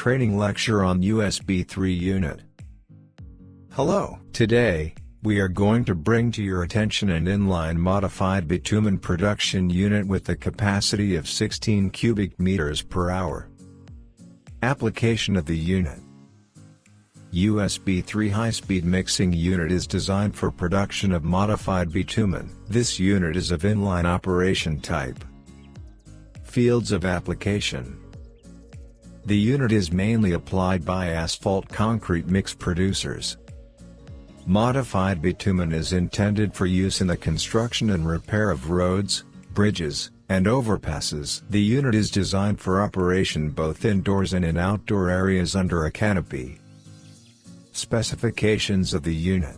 training lecture on USB 3 unit. Hello. Today, we are going to bring to your attention an inline modified bitumen production unit with the capacity of 16 cubic meters per hour. Application of the unit. USB 3 high-speed mixing unit is designed for production of modified bitumen. This unit is of inline operation type. Fields of application. The unit is mainly applied by asphalt concrete mix producers. Modified bitumen is intended for use in the construction and repair of roads, bridges, and overpasses. The unit is designed for operation both indoors and in outdoor areas under a canopy. Specifications of the unit.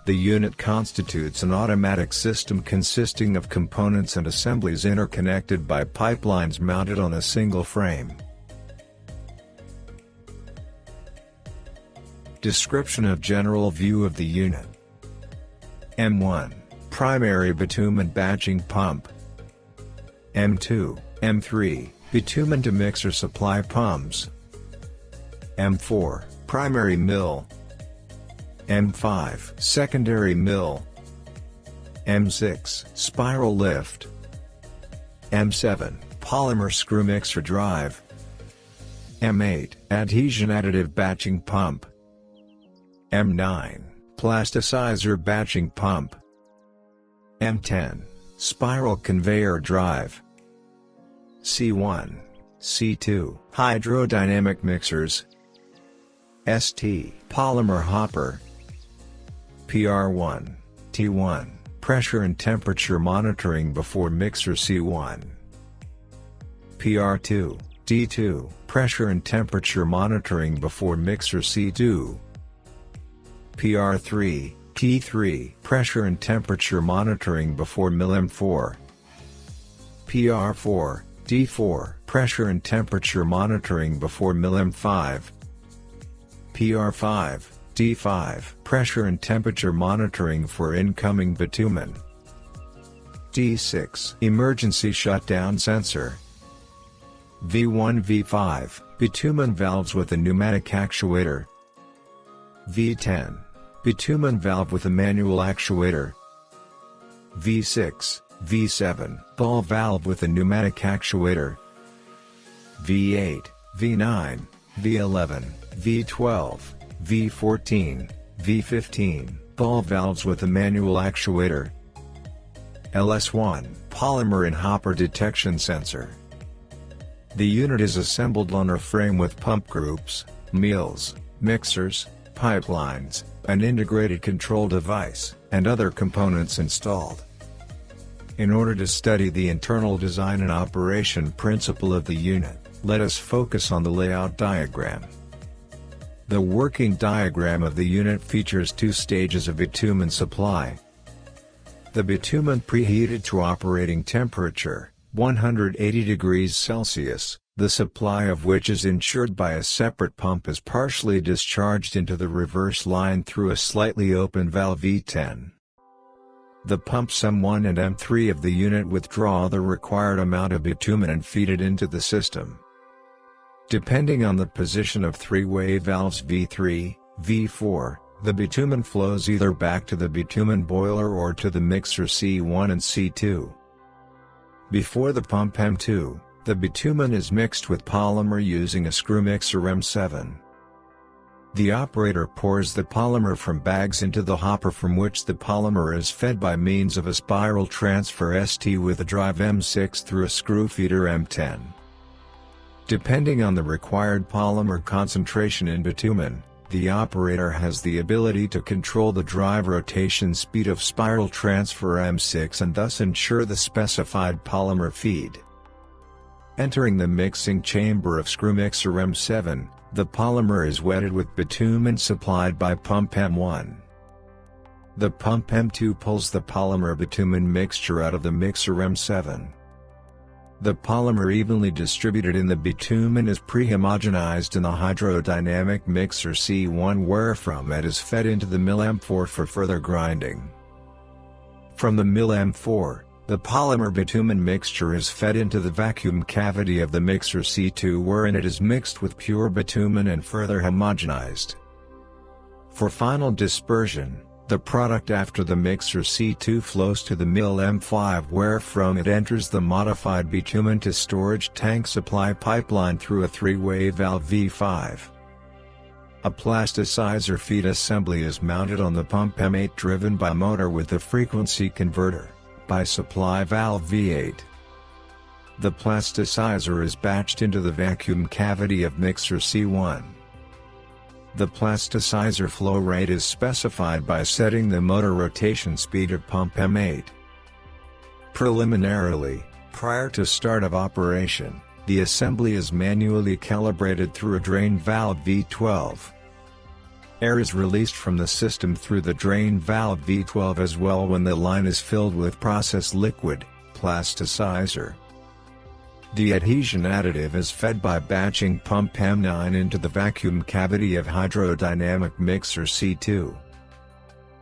The unit constitutes an automatic system consisting of components and assemblies interconnected by pipelines mounted on a single frame. Description of general view of the unit. M1, primary bitumen batching pump. M2, M3, bitumen to mixer supply pumps. M4, primary mill. M5, secondary mill. M6, spiral lift. M7, polymer screw mixer drive. M8, adhesion additive batching pump. M9, plasticizer batching pump. M10, spiral conveyor drive. C1, C2, hydrodynamic mixers. ST, polymer hopper. PR1, T1, pressure and temperature monitoring before mixer C1. PR2, T2, pressure and temperature monitoring before mixer C2. PR3, T3, pressure and temperature monitoring before mill M4. PR4, T4, pressure and temperature monitoring before mill M5. PR5, T5, pressure and temperature monitoring for incoming bitumen. T6, emergency shutdown sensor. V1 V5, bitumen valves with a pneumatic actuator. V10, bitumen valve with a manual actuator. V6, V7, ball valve with a pneumatic actuator. V8, V9, V11, V12, V14, V15, ball valves with a manual actuator. LS1, polymer and hopper detection sensor. The unit is assembled on a frame with pump groups, mills, mixers, pipelines, an integrated control device, and other components installed. In order to study the internal design and operation principle of the unit, let us focus on the layout diagram. The working diagram of the unit features two stages of bitumen supply. The bitumen preheated to operating temperature, 180 degrees Celsius, the supply of which is ensured by a separate pump is partially discharged into the reverse line through a slightly open valve V10. The pumps M1 and M3 of the unit withdraw the required amount of bitumen and feed it into the system. Depending on the position of three-way valves V3, V4, the bitumen flows either back to the bitumen boiler or to the mixer C1 and C2. Before the pump M2, the bitumen is mixed with polymer using a screw mixer M7. The operator pours the polymer from bags into the hopper from which the polymer is fed by means of a spiral transfer ST with a drive M6 through a screw feeder M10. Depending on the required polymer concentration in bitumen, the operator has the ability to control the drive rotation speed of spiral transfer M6 and thus ensure the specified polymer feed. Entering the mixing chamber of screw mixer M7, the polymer is wetted with bitumen supplied by pump M1. The pump M2 pulls the polymer bitumen mixture out of the mixer M7. The polymer evenly distributed in the bitumen is pre-homogenized in the hydrodynamic mixer C1 wherefrom it is fed into the mill M4 for further grinding. From the mill M4, the polymer bitumen mixture is fed into the vacuum cavity of the mixer C2 wherein it is mixed with pure bitumen and further homogenized. For final dispersion, the product after the mixer C2 flows to the mill M5 wherefrom it enters the modified bitumen to storage tank supply pipeline through a three-way valve V5. A plasticizer feed assembly is mounted on the pump M8 driven by motor with the frequency converter, by supply valve V8. The plasticizer is batched into the vacuum cavity of mixer C1. The plasticizer flow rate is specified by setting the motor rotation speed of pump M8. Preliminarily, prior to start of operation, the assembly is manually calibrated through a drain valve V12. Air is released from the system through the drain valve V12 as well when the line is filled with process liquid, plasticizer. The adhesion additive is fed by batching pump M9 into the vacuum cavity of hydrodynamic mixer C2.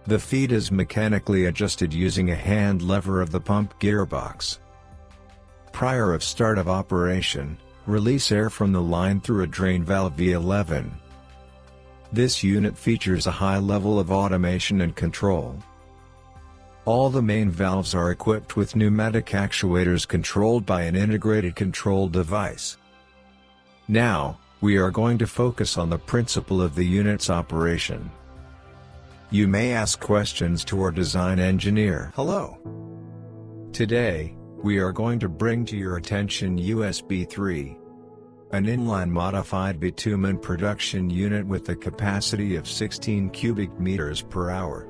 The feed is mechanically adjusted using a hand lever of the pump gearbox. Prior of start of operation, release air from the line through a drain valve V11. This unit features a high level of automation and control. All the main valves are equipped with pneumatic actuators controlled by an integrated control device. Now, we are going to focus on the principle of the unit's operation. You may ask questions to our design engineer. Hello. Today, we are going to bring to your attention USB 3, an inline modified bitumen production unit with a capacity of 16 cubic meters per hour.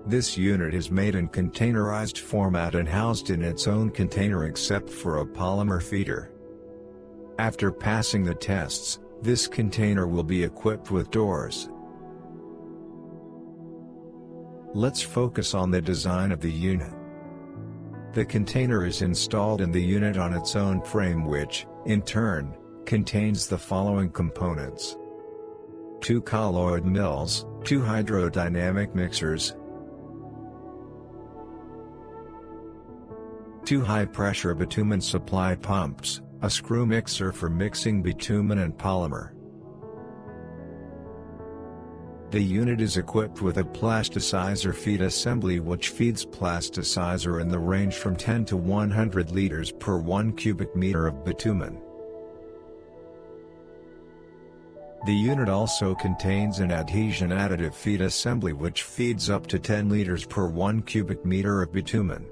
This unit is made in containerized format and housed in its own container except for a polymer feeder. After passing the tests, this container will be equipped with doors. Let's focus on the design of the unit. The container is installed in the unit on its own frame which, in turn, contains the following components: 2 colloid mills, 2 hydrodynamic mixers, 2 high-pressure bitumen supply pumps, a screw mixer for mixing bitumen and polymer. The unit is equipped with a plasticizer feed assembly which feeds plasticizer in the range from 10 to 100 liters per 1 cubic meter of bitumen. The unit also contains an adhesion additive feed assembly which feeds up to 10 liters per 1 cubic meter of bitumen.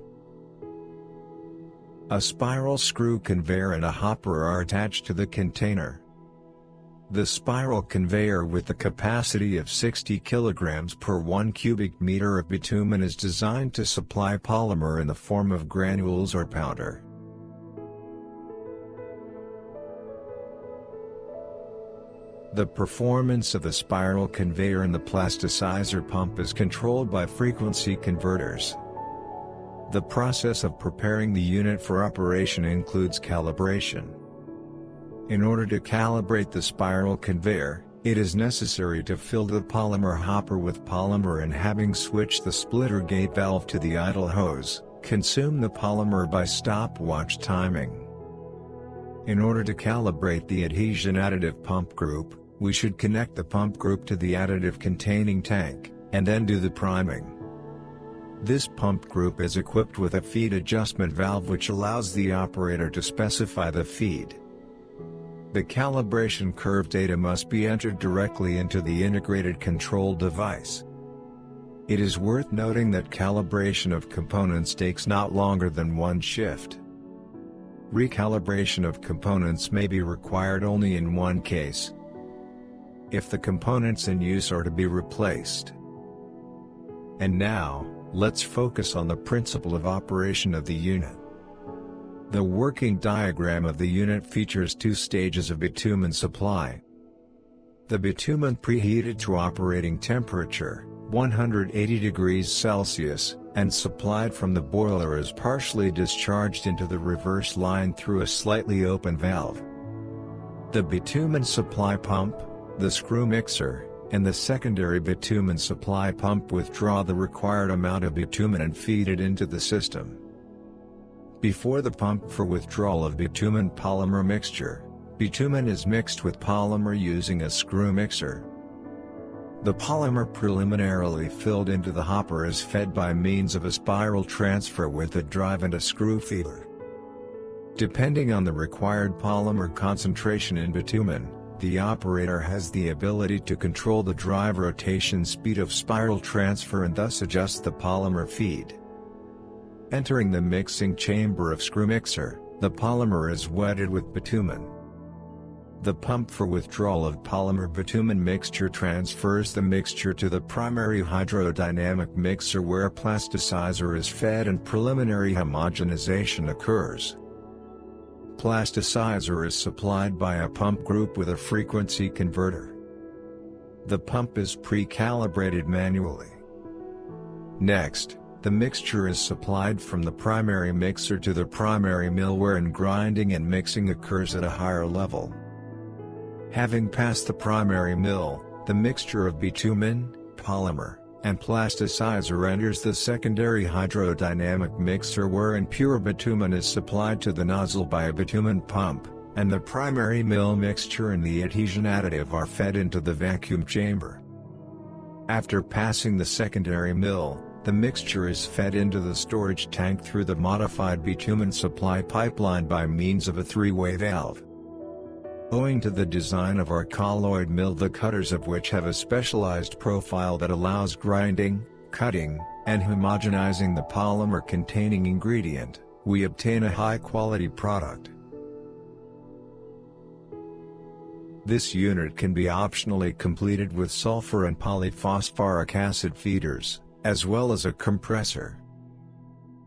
A spiral screw conveyor and a hopper are attached to the container. The spiral conveyor with the capacity of 60 kg per 1 cubic meter of bitumen is designed to supply polymer in the form of granules or powder. The performance of the spiral conveyor and the plasticizer pump is controlled by frequency converters. The process of preparing the unit for operation includes calibration. In order to calibrate the spiral conveyor, it is necessary to fill the polymer hopper with polymer and, having switched the splitter gate valve to the idle hose, consume the polymer by stopwatch timing. In order to calibrate the adhesion additive pump group, we should connect the pump group to the additive containing tank, and then do the priming. This pump group is equipped with a feed adjustment valve which allows the operator to specify the feed. The calibration curve data must be entered directly into the integrated control device. It is worth noting that calibration of components takes not longer than 1 shift. Recalibration of components may be required only in one case: if the components in use are to be replaced. And now, let's focus on the principle of operation of the unit. The working diagram of the unit features 2 stages of bitumen supply. The bitumen preheated to operating temperature, 180 degrees Celsius, and supplied from the boiler is partially discharged into the reverse line through a slightly open valve. The bitumen supply pump, the screw mixer, and the secondary bitumen supply pump withdraw the required amount of bitumen and feed it into the system. Before the pump for withdrawal of bitumen polymer mixture, bitumen is mixed with polymer using a screw mixer. The polymer preliminarily filled into the hopper is fed by means of a spiral transfer with a drive and a screw feeder. Depending on the required polymer concentration in bitumen, the operator has the ability to control the drive rotation speed of spiral transfer and thus adjust the polymer feed. Entering the mixing chamber of screw mixer, the polymer is wetted with bitumen. The pump for withdrawal of polymer bitumen mixture transfers the mixture to the primary hydrodynamic mixer where a plasticizer is fed and preliminary homogenization occurs. Plasticizer is supplied by a pump group with a frequency converter. The pump is pre-calibrated manually. Next, the mixture is supplied from the primary mixer to the primary mill wherein grinding and mixing occurs at a higher level. Having passed the primary mill, the mixture of bitumen, polymer, and plasticizer enters the secondary hydrodynamic mixer wherein pure bitumen is supplied to the nozzle by a bitumen pump, and the primary mill mixture and the adhesion additive are fed into the vacuum chamber. After passing the secondary mill, the mixture is fed into the storage tank through the modified bitumen supply pipeline by means of a three-way valve. Owing to the design of our colloid mill, the cutters of which have a specialized profile that allows grinding, cutting, and homogenizing the polymer containing ingredient, we obtain a high-quality product. This unit can be optionally completed with sulfur and polyphosphoric acid feeders, as well as a compressor.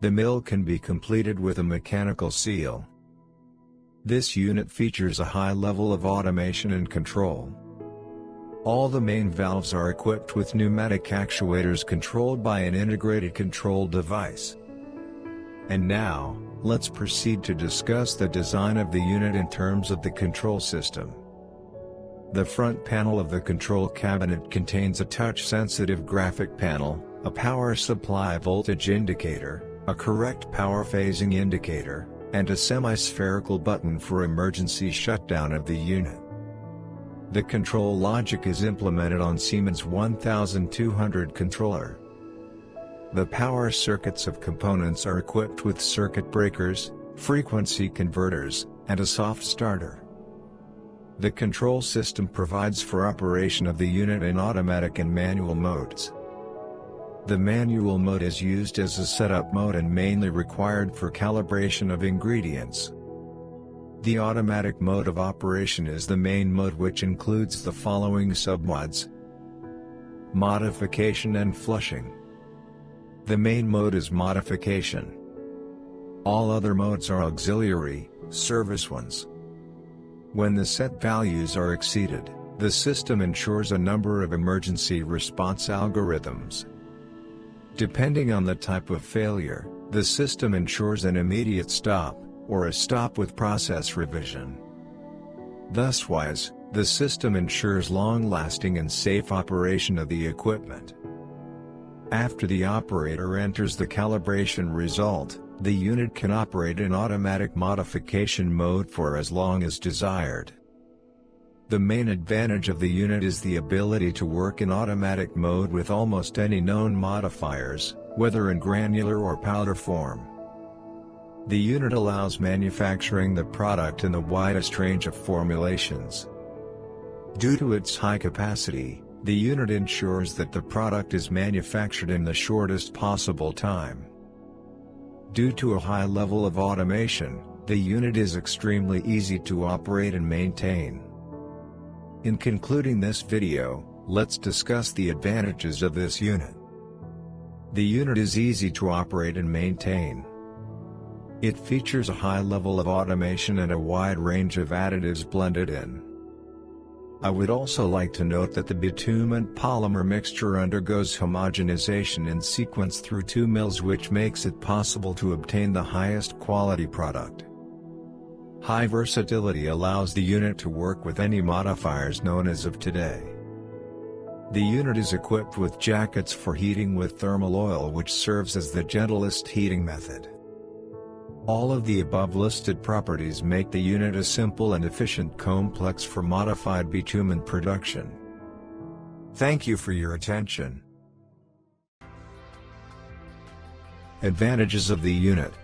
The mill can be completed with a mechanical seal. This unit features a high level of automation and control. All the main valves are equipped with pneumatic actuators controlled by an integrated control device. And now, let's proceed to discuss the design of the unit in terms of the control system. The front panel of the control cabinet contains a touch-sensitive graphic panel, a power supply voltage indicator, a correct power phasing indicator, and a semi-spherical button for emergency shutdown of the unit. The control logic is implemented on Siemens 1200 controller. The power circuits of components are equipped with circuit breakers, frequency converters, and a soft starter. The control system provides for operation of the unit in automatic and manual modes. The manual mode is used as a setup mode and mainly required for calibration of ingredients. The automatic mode of operation is the main mode, which includes the following submodes: modification and flushing. The main mode is modification. All other modes are auxiliary, service ones. When the set values are exceeded, the system ensures a number of emergency response algorithms. Depending on the type of failure, the system ensures an immediate stop, or a stop with process revision. Thuswise, the system ensures long-lasting and safe operation of the equipment. After the operator enters the calibration result, the unit can operate in automatic modification mode for as long as desired. The main advantage of the unit is the ability to work in automatic mode with almost any known modifiers, whether in granular or powder form. The unit allows manufacturing the product in the widest range of formulations. Due to its high capacity, the unit ensures that the product is manufactured in the shortest possible time. Due to a high level of automation, the unit is extremely easy to operate and maintain. In concluding this video, let's discuss the advantages of this unit. The unit is easy to operate and maintain. It features a high level of automation and a wide range of additives blended in. I would also like to note that the bitumen polymer mixture undergoes homogenization in sequence through 2 mills, which makes it possible to obtain the highest quality product. High versatility allows the unit to work with any modifiers known as of today. The unit is equipped with jackets for heating with thermal oil, which serves as the gentlest heating method. All of the above listed properties make the unit a simple and efficient complex for modified bitumen production. Thank you for your attention. Advantages of the unit.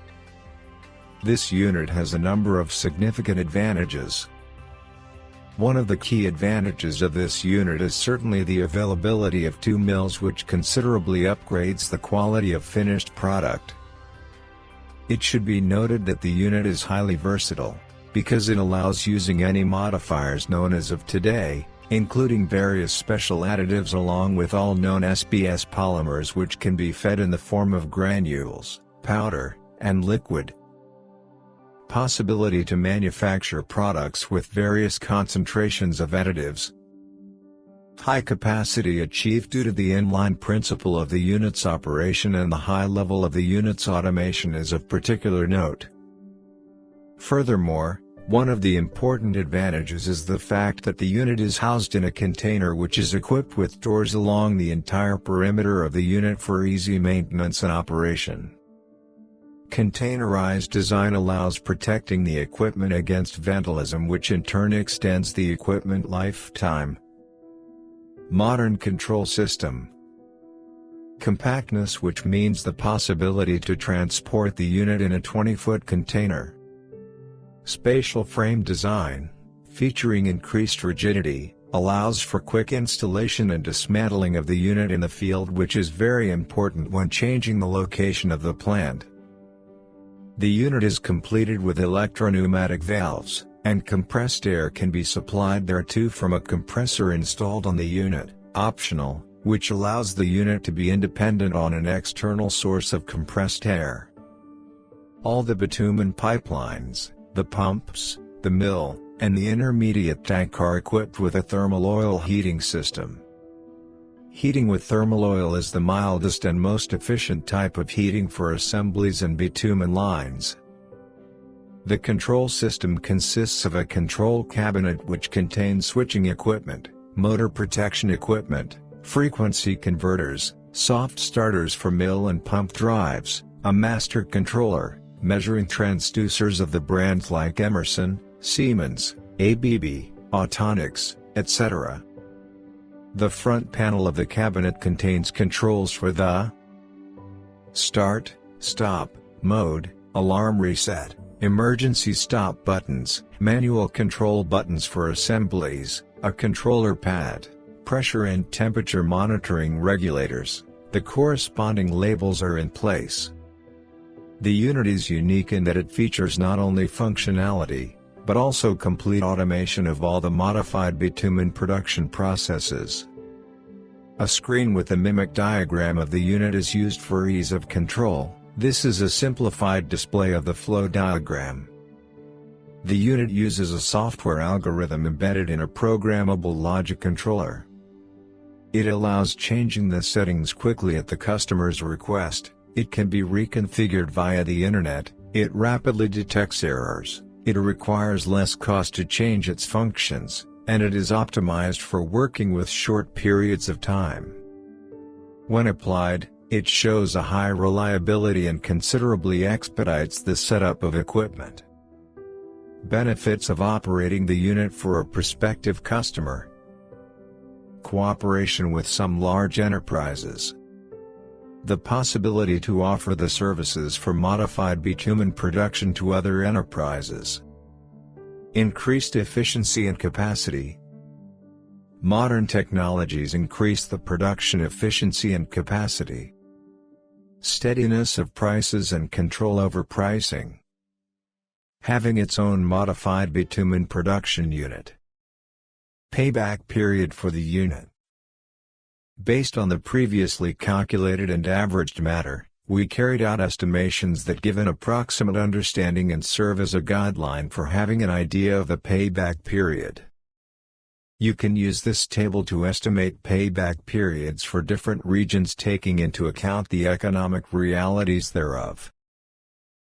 This unit has a number of significant advantages. One of the key advantages of this unit is certainly the availability of 2 mills, which considerably upgrades the quality of finished product. It should be noted that the unit is highly versatile, because it allows using any modifiers known as of today, including various special additives along with all known SBS polymers, which can be fed in the form of granules, powder, and liquid. Possibility to manufacture products with various concentrations of additives. High capacity achieved due to the inline principle of the unit's operation, and the high level of the unit's automation is of particular note. Furthermore, one of the important advantages is the fact that the unit is housed in a container which is equipped with doors along the entire perimeter of the unit for easy maintenance and operation. Containerized design allows protecting the equipment against vandalism, which in turn extends the equipment lifetime. Modern control system. Compactness, which means the possibility to transport the unit in a 20-foot container. Spatial frame design, featuring increased rigidity, allows for quick installation and dismantling of the unit in the field, which is very important when changing the location of the plant. The unit is completed with electro-pneumatic valves, and compressed air can be supplied thereto from a compressor installed on the unit, optional, which allows the unit to be independent on an external source of compressed air. All the bitumen pipelines, the pumps, the mill, and the intermediate tank are equipped with a thermal oil heating system. Heating with thermal oil is the mildest and most efficient type of heating for assemblies and bitumen lines. The control system consists of a control cabinet which contains switching equipment, motor protection equipment, frequency converters, soft starters for mill and pump drives, a master controller, measuring transducers of the brands like Emerson, Siemens, ABB, Autonix, etc. The front panel of the cabinet contains controls for the start, stop, mode, alarm reset, emergency stop buttons, manual control buttons for assemblies, a controller pad, pressure and temperature monitoring regulators. The corresponding labels are in place. The unit is unique in that it features not only functionality, but also complete automation of all the modified bitumen production processes. A screen with a mimic diagram of the unit is used for ease of control. This is a simplified display of the flow diagram. The unit uses a software algorithm embedded in a programmable logic controller. It allows changing the settings quickly at the customer's request. It can be reconfigured via the internet. It rapidly detects errors. It requires less cost to change its functions, and it is optimized for working with short periods of time. When applied, it shows a high reliability and considerably expedites the setup of equipment. Benefits of operating the unit for a prospective customer. Cooperation with some large enterprises. The possibility to offer the services for modified bitumen production to other enterprises. Increased efficiency and capacity. Modern technologies increase the production efficiency and capacity. Steadiness of prices and control over pricing. Having its own modified bitumen production unit. Payback period for the unit. Based on the previously calculated and averaged matter, we carried out estimations that give an approximate understanding and serve as a guideline for having an idea of the payback period. You can use this table to estimate payback periods for different regions taking into account the economic realities thereof.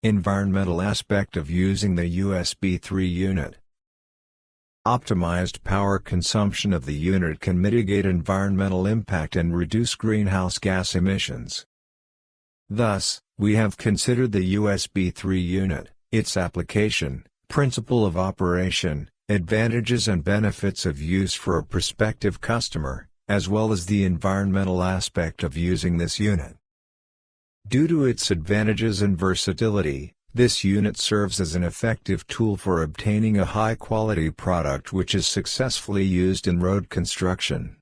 Environmental aspect of using the USB 3 unit. Optimized power consumption of the unit can mitigate environmental impact and reduce greenhouse gas emissions. Thus, we have considered the USB 3 unit, its application, principle of operation, advantages and benefits of use for a prospective customer, as well as the environmental aspect of using this unit. Due to its advantages and versatility, this unit serves as an effective tool for obtaining a high-quality product which is successfully used in road construction.